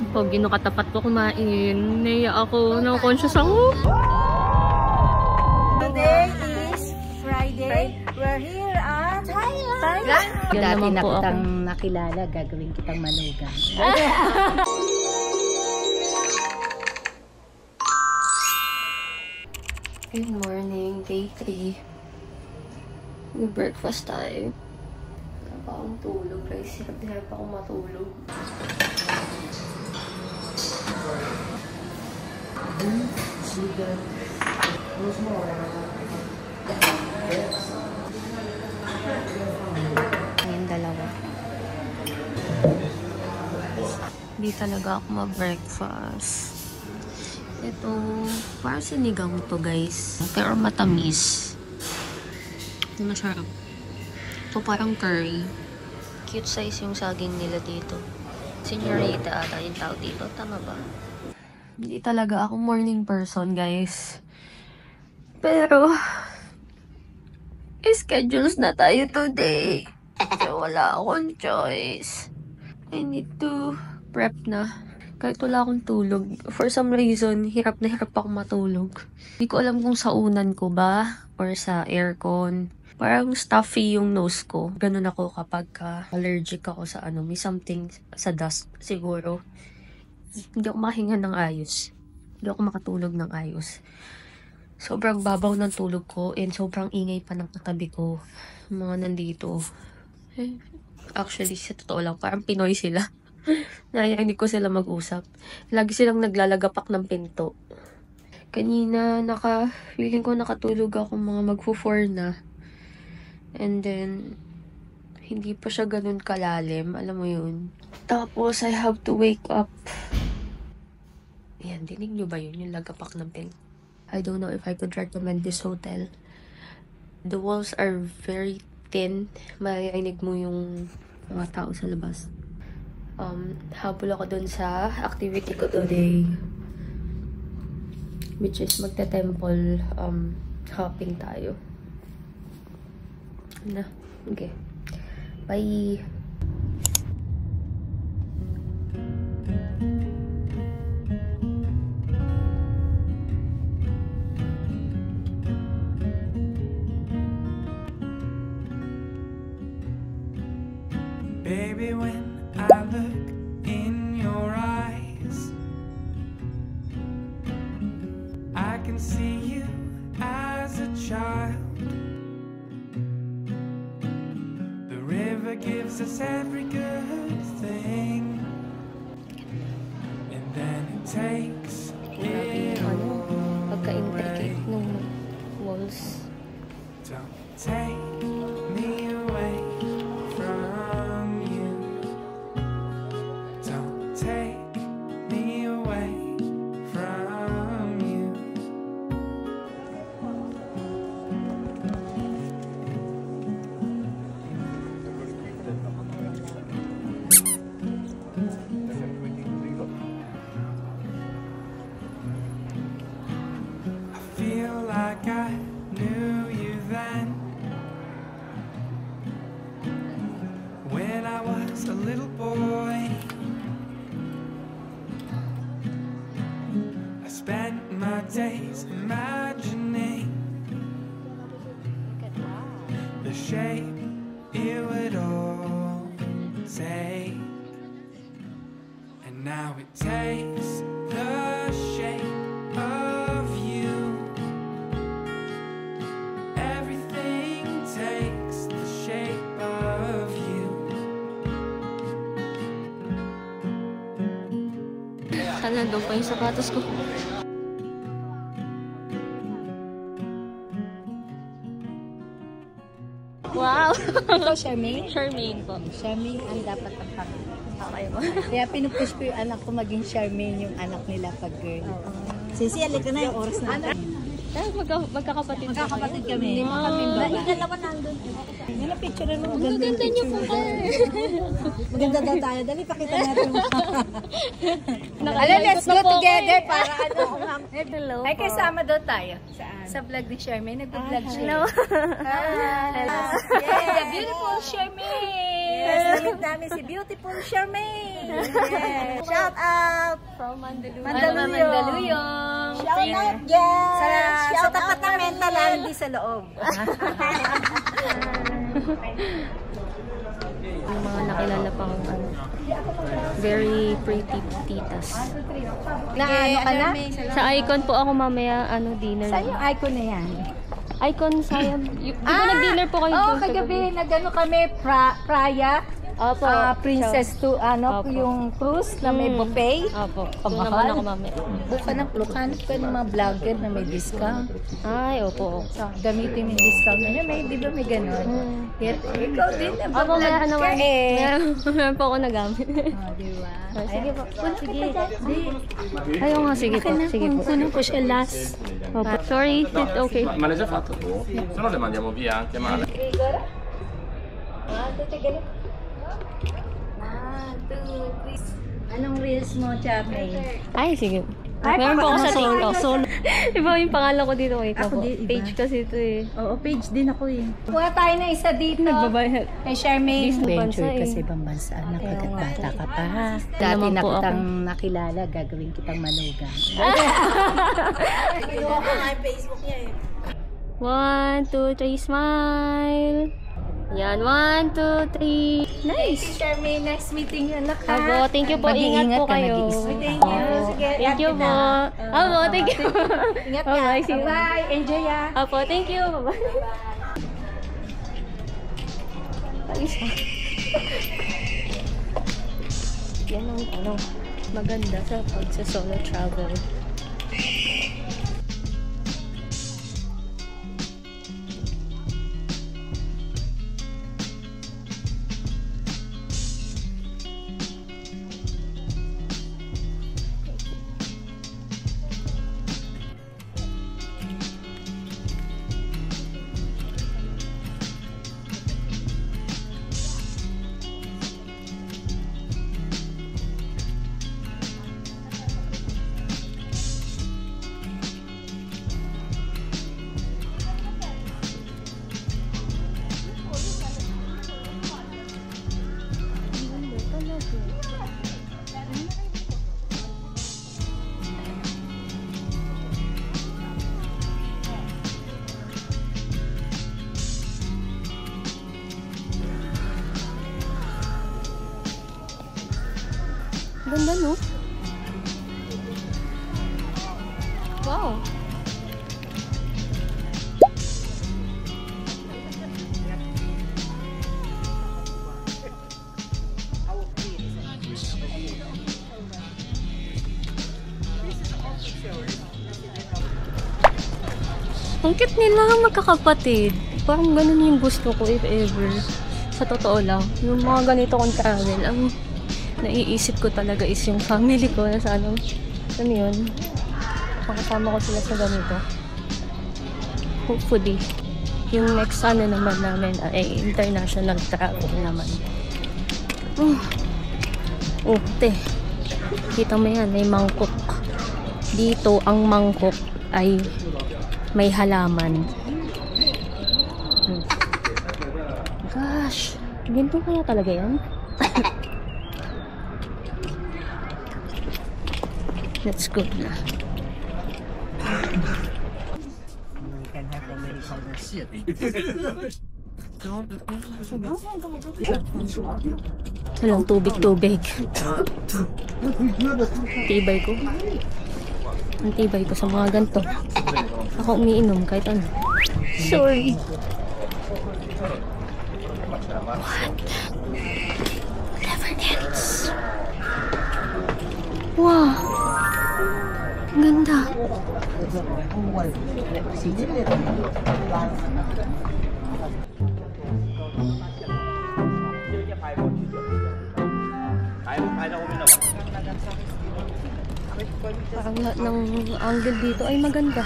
Pag ginukatapat ko kumain, naiya ako, na-conscious ako. Today is Friday. We're here at Thailand. Dati na kitang nakilala, gagawin kitang manugang. Good morning, day 3. Breakfast time. Wala pa akong tulog guys. Hirap pa akong matulog. Ayun, dalawa. Hindi talaga ako mag-breakfast. Ito, parang sinigang to guys. Pero matamis. Masarap. Ito parang curry. Cute size yung saging nila dito. Señorita ata yung tawag dito. Tama ba? Hindi talaga ako morning person guys. Pero, schedules na tayo today. So wala akong choice. I need to prep na. Kahit wala akong tulog. For some reason, hirap na hirap ako matulog. Hindi ko alam kung sa unan ko ba or sa aircon. Parang stuffy yung nose ko. Ganun ako kapag allergic ako sa ano. May something sa dust siguro. Hindi ako makahinga ng ayos. Hindi ako makatulog ng ayos. Sobrang babaw ng tulog ko and sobrang ingay pa ng katabi ko. Mga nandito. Actually, sa totoo lang, parang Pinoy sila. Narinig ko sila mag-usap. Lagi silang naglalagapak ng pinto. Kanina, feeling ko nakatulog ako mga magfo-4 na. And then, hindi pa siya ganun kalalim. Alam mo yun. Tapos, I have to wake up. Ayan, dinig nyo ba yun? Yung lagapak ng pinto. I don't know if I could recommend this hotel. The walls are very thin. Marinig mo yung mga tao sa labas. Habol ako dun sa activity ko today, which is magte-temple hopping tayo. Na, okay. Bye! Baby, when I look in your eyes, I can see you as a child. The river gives us every good thing, and then it takes it all. Pagka-intricate ng walls. Don't take me away from you. Don't take me away from you. I feel like I knew you then, when I was a little boy. I spent my days imagining the shape it would all take, and now it takes the shape of you. Everything takes the shape of you. Sana doon pa yung sapatos ko. Wow! Ito, Charmaine? Charmaine po. Charmaine ang dapat ang pangalan. Okay po. Kaya pinupush ko yung anak ko maging Charmaine, yung anak nila pag girl. Sisi, alika na yung oras na. Magkakapatid ba kayo? Magkakapatid kami. Lima kami ba? Dalawa nandun. Yan ang picture mo. Maganda niyo po kayo. Maganda daw tayo. Dali, pakita natin. Alam, let's go together para ano. Hello Ay, po. kasama daw tayo. Sa vlog ni Charmaine. Nag-vlog siya. Hello. Hello. The beautiful Charmaine. Yes, nandun namin si beautiful Charmaine. Yes. Shout out. From Mandaluyong. Mandaluyong. Shout out, yes. Sa tapat ng mental, hindi sa loob. Yung mga nakilala pang very pretty titas. Na ano ka na? Sa Icon po ako mamaya, dinner. Saan yung icon na yan? Icon, sayang. Di ba nag-dinner po kayo Oo, doon sa kagabi, nag-ano kami, Praya. Opo. Princess to, Opo. yung cruise na may buffet. Opo. Doon Kamahal. naman ako mamaya. Buka ng hanap ka ng mga vlogger na may discount. Ay, opo. So, gamitin yung discount nila. Di ba may gano'n? Yet, ikaw din, Opo, nag-vlog meron ka naman. eh. Meron po ako nagamit. Oh, di ba? Sige po. Sige. Ayaw nga, sige po. Sige po. Kunin ko siya last. Opo. Sorry, it's okay. Ma l'hai già fatto tu? Se no le mandiamo via anche male. Igor? 1, 2, 3, galit. 1, 2, 3. Anong reels mo, Charmaine? Ay, sige. Ay, Meron po ako sa solo. TikTok. Solo. Iba yung pangalan ko dito. Wait Ako po. din, iba. Page kasi ito eh. Oo, page din ako eh. Kuha tayo na isa dito. Nagbabayad. Kay Charmaine. Disney bansa Venture eh. kasi ibang bansa. Nakagat bata ka pa ha. Dati Dati naman na po ako. kitang nakilala, gagawin kitang manugang. Kinuha ko nga yung Facebook niya eh. 1, 2, 3, smile. Yan, 1, 2, 3. Nice! Charmaine, nice meeting you, anak ha. Abo, thank you po. Ingat po ka, kayo. mag-iisip. Thank you. Sige, Thank you po. Abo, thank you. Ingat ka. Bye-bye. See you. Bye, enjoy ha. Apo, thank you. Bye-bye. Yan ang maganda sa pagsa-solo travel. Ganda, no? Wow! Ang cute nila, magkakapatid. Parang ganun yung gusto ko if ever. Sa totoo lang, yung mga ganito kong travel, ang naiisip ko talaga is yung family ko na sana, ano yun, makasama ko sila sa ganito. Hopefully, yung next ano naman namin ay international travel naman. Te, kita mo yan, may mangkok. Dito, ang mangkok ay may halaman. Gosh, ganito kaya talaga yan? Let's go na. Walang tubig-tubig. Tibay ko. Ang tibay ko sa mga ganito. Ako umiinom kahit ano. Sorry. What? Never ends. Wow. Ang ganda. Parang lahat ng angle dito ay maganda.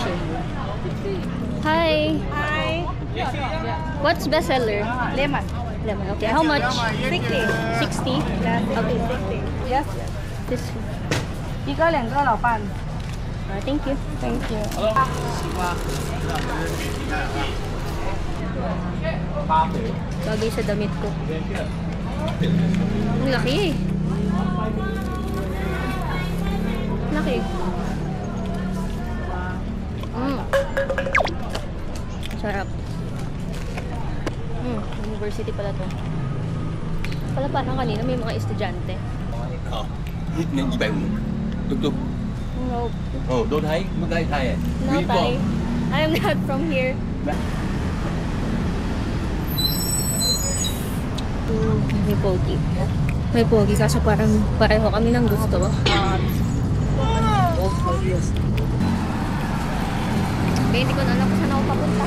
sushi. Hi. Hi. What's bestseller? Lemon. Lemon. Okay. How much? 60. 60? Okay. 60. Yes. This one. 一个2个老板。 Thank you. Thank you. Bagay sa damit ko. Ang laki. Laki. Sarap. University pala to. Pala parang kanina may mga estudyante. Nên gì bạn tục tục No. Đô thấy mới đây thầy à No, Thai. I am not from here. May pogi. May pogi kaso parang pareho kami ng gusto. Kaya hindi ko na alam kung saan ako papunta.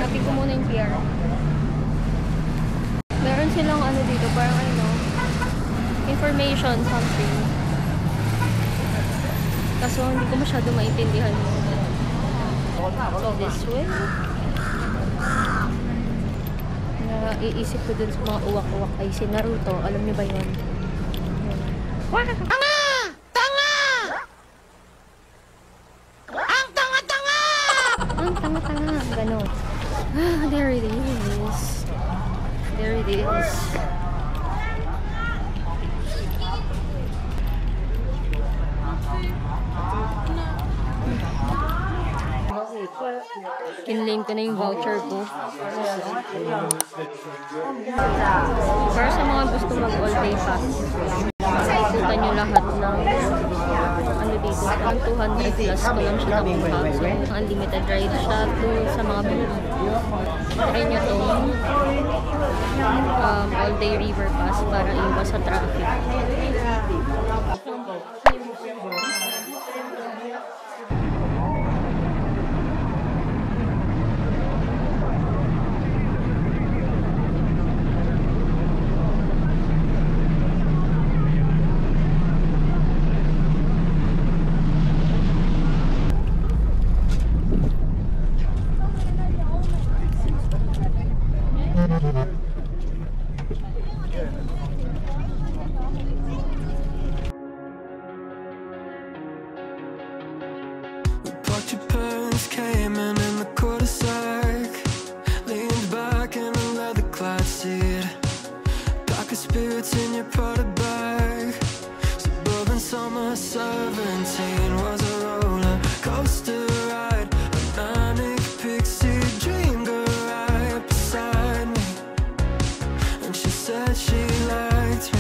Sabi ko muna yung PR. Meron silang ano dito, parang ano, information something. Kaso hindi ko masyado maintindihan yung so this way. Naiisip ko dun sa mga uwak-uwak ay si Naruto. Alam niyo ba yun? Tanga! Tanga! Ang tanga-tanga! Ang tanga-tanga. Ganon. There it is. There it is. Kinlaim ko na yung voucher ko. Para sa mga gusto mag-all day pass, ikutan nyo lahat ng ano dito. Ang 200 plus ko lang siya nakuha. So, unlimited ride siya to sa mga bili. Try nyo to all day river pass para iwas sa traffic. But your parents came in the cul-de-sac, leaned back in a leather-clad seat, pack of spirits in your Prada bag. Suburban summer 17 was a roller coaster ride, a manic pixie dream girl right beside me, and she said she liked me,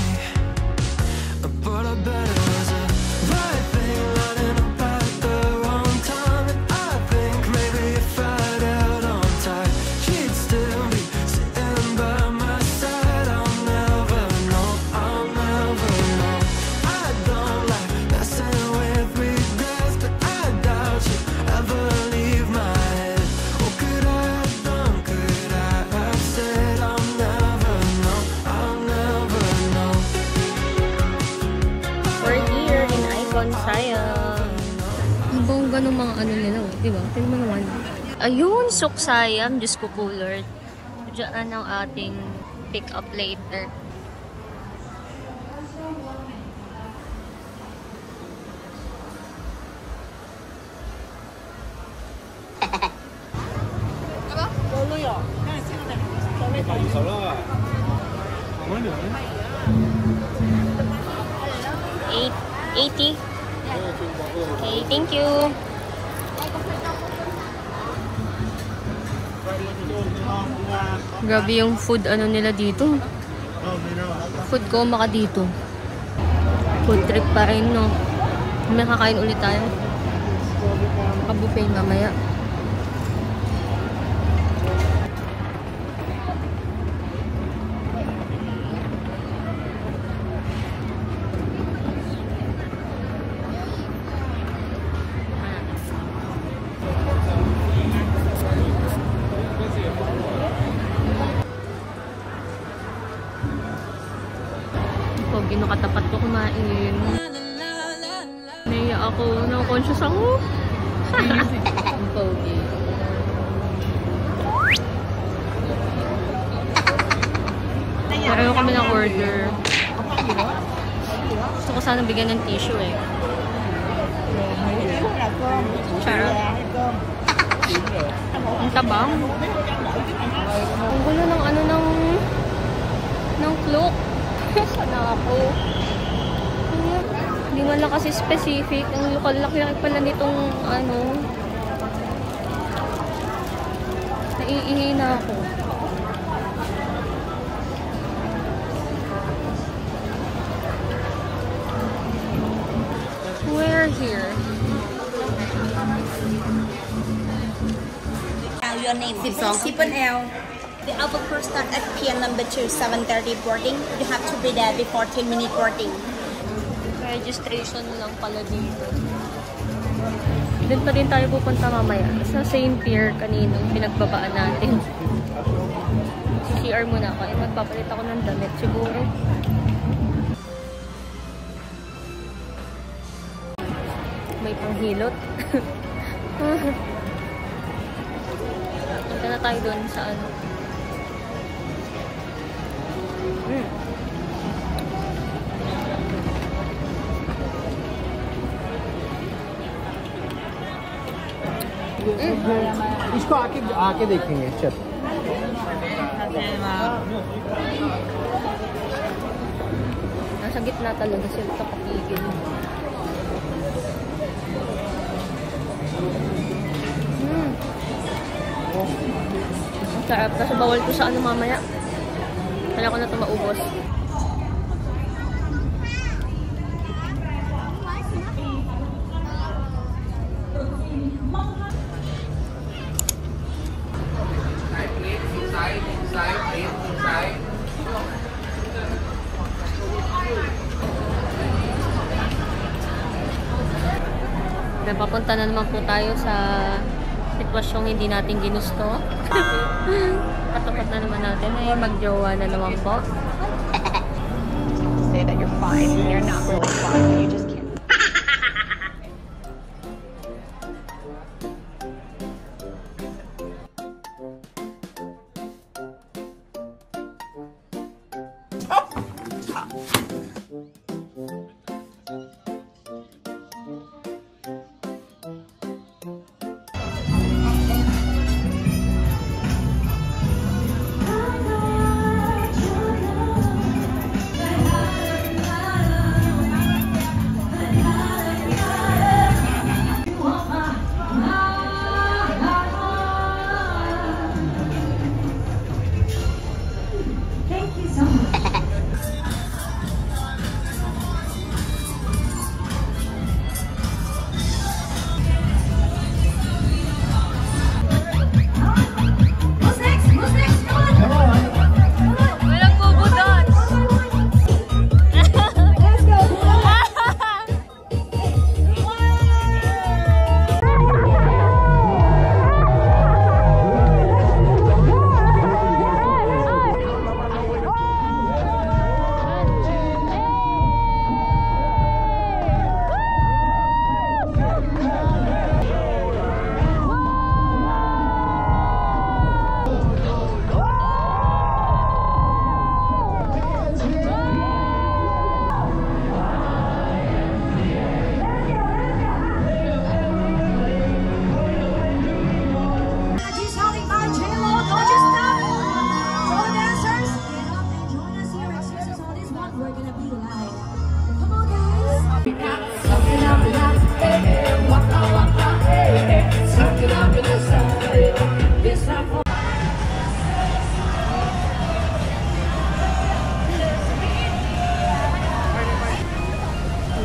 but I bet it was a right thing lining up at the wrong time. And I think maybe if I'd held on tight, she'd still be sitting by my side. I'll never know, I'll never know. I don't like messing with regrets, but I doubt you'd ever leave my head. What could I have done, could I have said? I'll never know, I'll never know. We're here in Icon Siam. Ang bongga ng mga ano nila, diba? Tingnan mo naman. Ayun, Sok Siam. Diyos ko po, Lord. Diyan ang ating pick up later. $80. Okay, thank you. Grabe yung food ano nila dito. Food coma ka dito. Food trip pa rin, no? May kakain ulit tayo. Kabuffet mamaya. Pag ginakatapat ko kumain. Naiya ako. Na-conscious ako. Ang pogi. Pareho kami ng order. Gusto ko sana bigyan ng tissue eh. Charot. Ang tabang. Ang gulo ng ano ng cloak. Sana ako. Hindi man lang kasi specific. Ang laki-laki pala nitong ano. Naiihi na ako. We're here. Your name. Sipon L. The Alpha first start at pier number 2, 7:30 boarding. You have to be there before 10-minute boarding. Registration lang pala dito. Doon pa din tayo pupunta mamaya. Sa same pier kaninang pinagbabaan natin. CR muna ako. Magpapalit ako ng damit siguro. May panghilot. Punta na tayo doon sa ano. इसको आके देखेंगे चल Nasa gitna talaga sila kapigil. Ang sarap. Kasi bawal ko sa ano mamaya. Kailangan ko na ito maubos. Napapunta na naman po tayo sa sitwasyong hindi natin ginusto. Katapat na naman natin ay magjowa na naman po. Say that you're fine. You're not really fine. You just can't.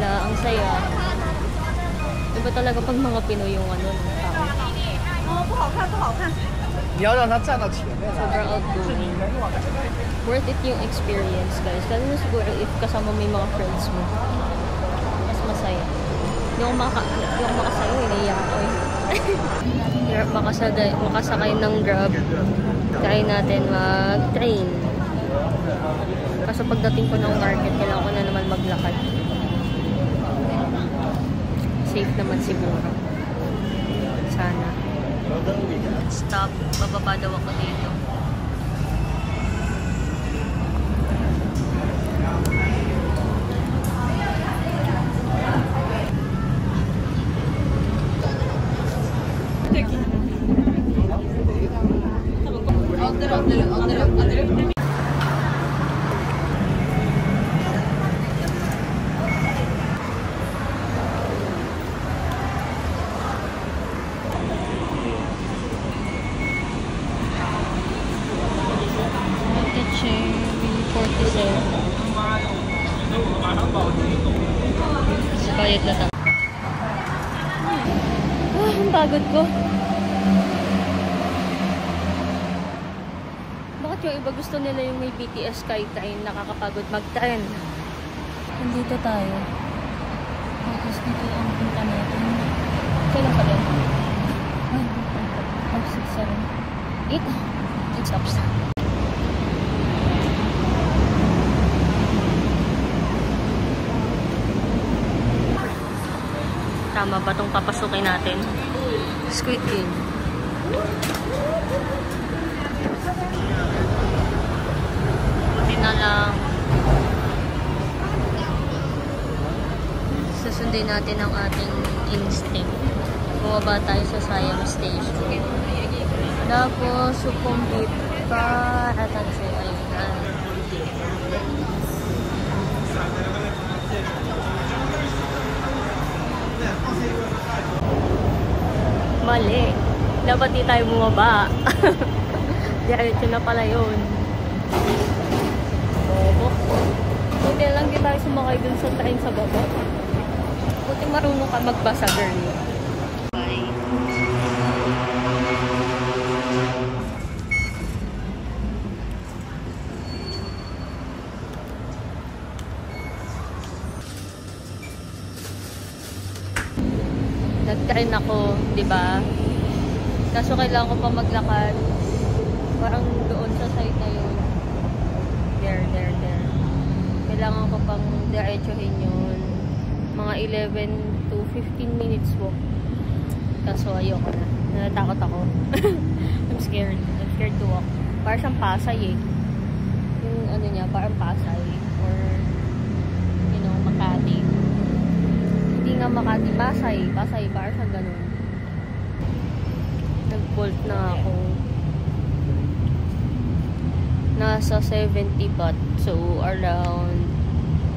Ang saya. Iba talaga pag mga Pinoy yung ano. Sobrang outgoing. Worth it yung experience, guys. Lalo na siguro if kasama mo yung mga friends mo. Mas masaya. Yung makasayo, iniiyak ko eh. Hirap makasakay ng Grab. Try natin mag-train. Kaso pagdating ko ng market, kailangan ko na naman maglakad. Safe naman siguro. sana. Stop. Bababa daw ako dito. Bayad na tayo. Ang pagod ko. Bakit yung iba gusto nila yung may BTS Skytrain, nakakapagod mag-train? Nandito tayo. Tapos dito ang punta natin. Kailan pa din? 5, 6, 7, 8. 8 stops. Tama ba itong papasukin natin? Squid Game. Buti na lang. Susundin natin ang ating instinct. Bumaba tayo sa Siam Station. Tapos, sukumbit pa. Atan siya. Ayun. Mali. Dapat di tayo bumaba. Diretso na pala yun. Bobo. Buti lang di tayo sumakay dun sa train sa baba. Buti marunong ka magbasa, girl. Bye. Nag-train ako, di ba? Kaso kailangan ko pa maglakad. Parang doon sa side na yun. There. Kailangan ko pang diretsuhin yun. Mga 11 to 15 minutes walk. Kaso ayoko na. Natakot ako. I'm scared. I'm scared to walk. Parang siyang Pasay eh. Yung ano niya, parang Pasay. Or, you know, Makati. Hindi nga Makati, Pasay, para sa ganun. Nag-bolt na ako. Nasa 70 baht. So, around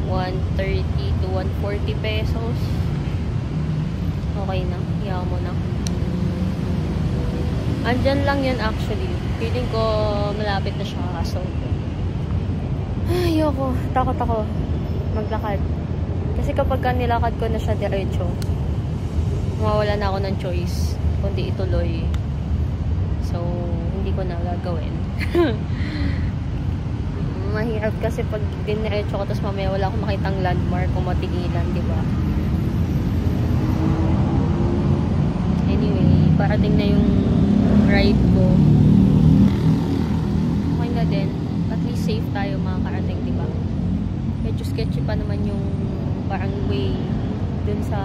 130 to 140 pesos. Okay na. Hiya mo na. Andyan lang yun actually. Feeling ko malapit na siya kaso. Ayoko. Takot ako maglakad. Kasi kapag nilakad ko na siya diretso, mawawala na ako ng choice kundi ituloy. So, hindi ko na gagawin. Mahirap kasi pag diniretso ko tapos mamaya wala akong makitang landmark kung matigilan, di ba? Anyway, parating na yung ride ko. Okay na din. At least safe tayo mga karating, di ba? Medyo sketchy pa naman yung parang way dun sa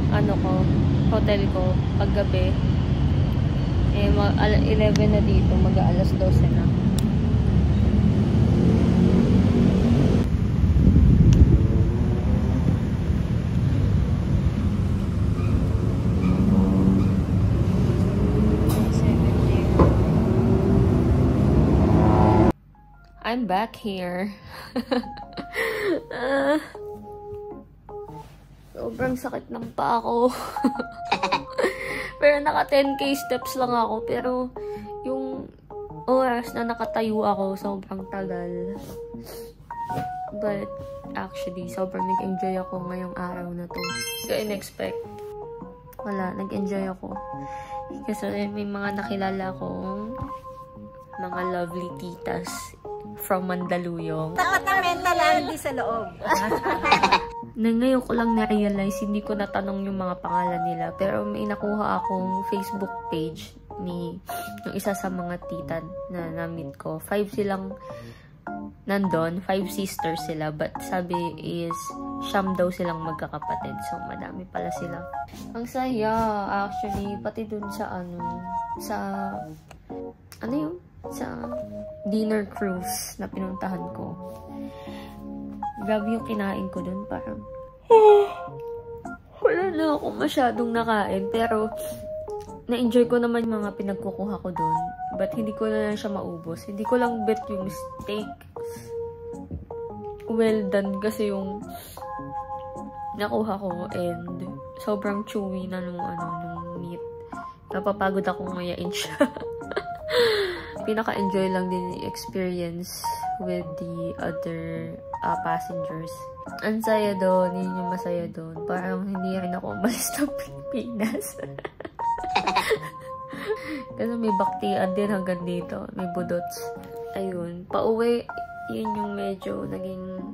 ano ko, hotel ko paggabi. Eh, 11 na dito, mag-aalas 12 na. I'm back here. Sobrang sakit ng paa ko. Pero naka 10k steps lang ako. Pero yung oras na nakatayo ako, sobrang tagal. But actually, sobrang nag-enjoy ako ngayong araw na to. Hindi ko in-expect. Wala, nag-enjoy ako. Kasi may mga nakilala akong mga lovely titas from Mandaluyong. Takot na mental lang, hindi sa loob. Na ngayon ko lang na-realize, hindi ko natanong yung mga pangalan nila. Pero may nakuha akong Facebook page ni yung isa sa mga tita na na-meet ko. 5 silang nandun. 5 sisters sila. But sabi is, siyam daw silang magkakapatid. So, madami pala sila. Ang saya, actually. Pati dun sa sa dinner cruise na pinuntahan ko. Grabe yung kinain ko dun. Parang, wala na ako masyadong nakain. Pero, na-enjoy ko naman yung mga pinagkukuha ko dun. But, hindi ko na lang siya maubos. Hindi ko lang bet yung steak. Well done kasi yung nakuha ko. And, sobrang chewy na nung meat. Napapagod akong ngayain siya. Pinaka-enjoy lang din yung experience with the other passengers. Ang saya doon, yun yung masaya doon. Parang hindi rin ako umalis ng Pilipinas. Kasi may baktian din hanggang dito. May budots. Ayun. Pauwi, yun yung medyo naging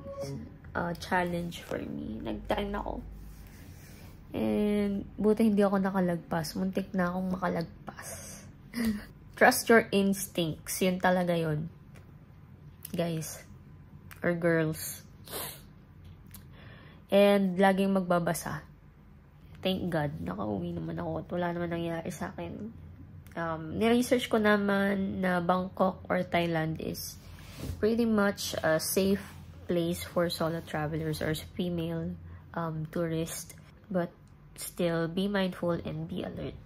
challenge for me. Nag-train ako. And buti hindi ako nakalagpas. Muntik na akong makalagpas. Trust your instincts. Yun talaga yun. Guys. Or girls. And laging magbabasa. Thank God. Nakauwi naman ako at wala naman nangyari sa akin. Niresearch ko naman na Bangkok or Thailand is pretty much a safe place for solo travelers or female tourists. But still, be mindful and be alert.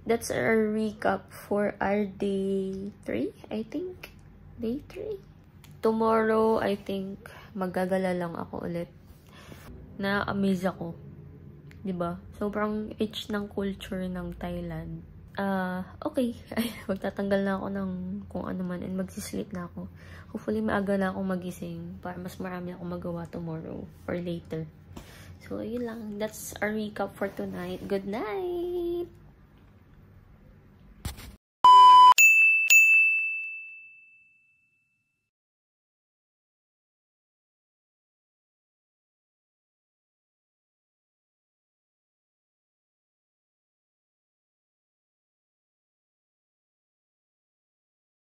That's our recap for our day 3, I think. Day 3. Tomorrow, I think, magagala lang ako ulit. Na-amaze ako. Diba? Sobrang rich ng culture ng Thailand. Okay. Magtatanggal na ako ng kung ano man and magsisleep na ako. Hopefully, maaga na akong magising para mas marami akong magawa tomorrow or later. So, yun lang. That's our recap for tonight. Good night!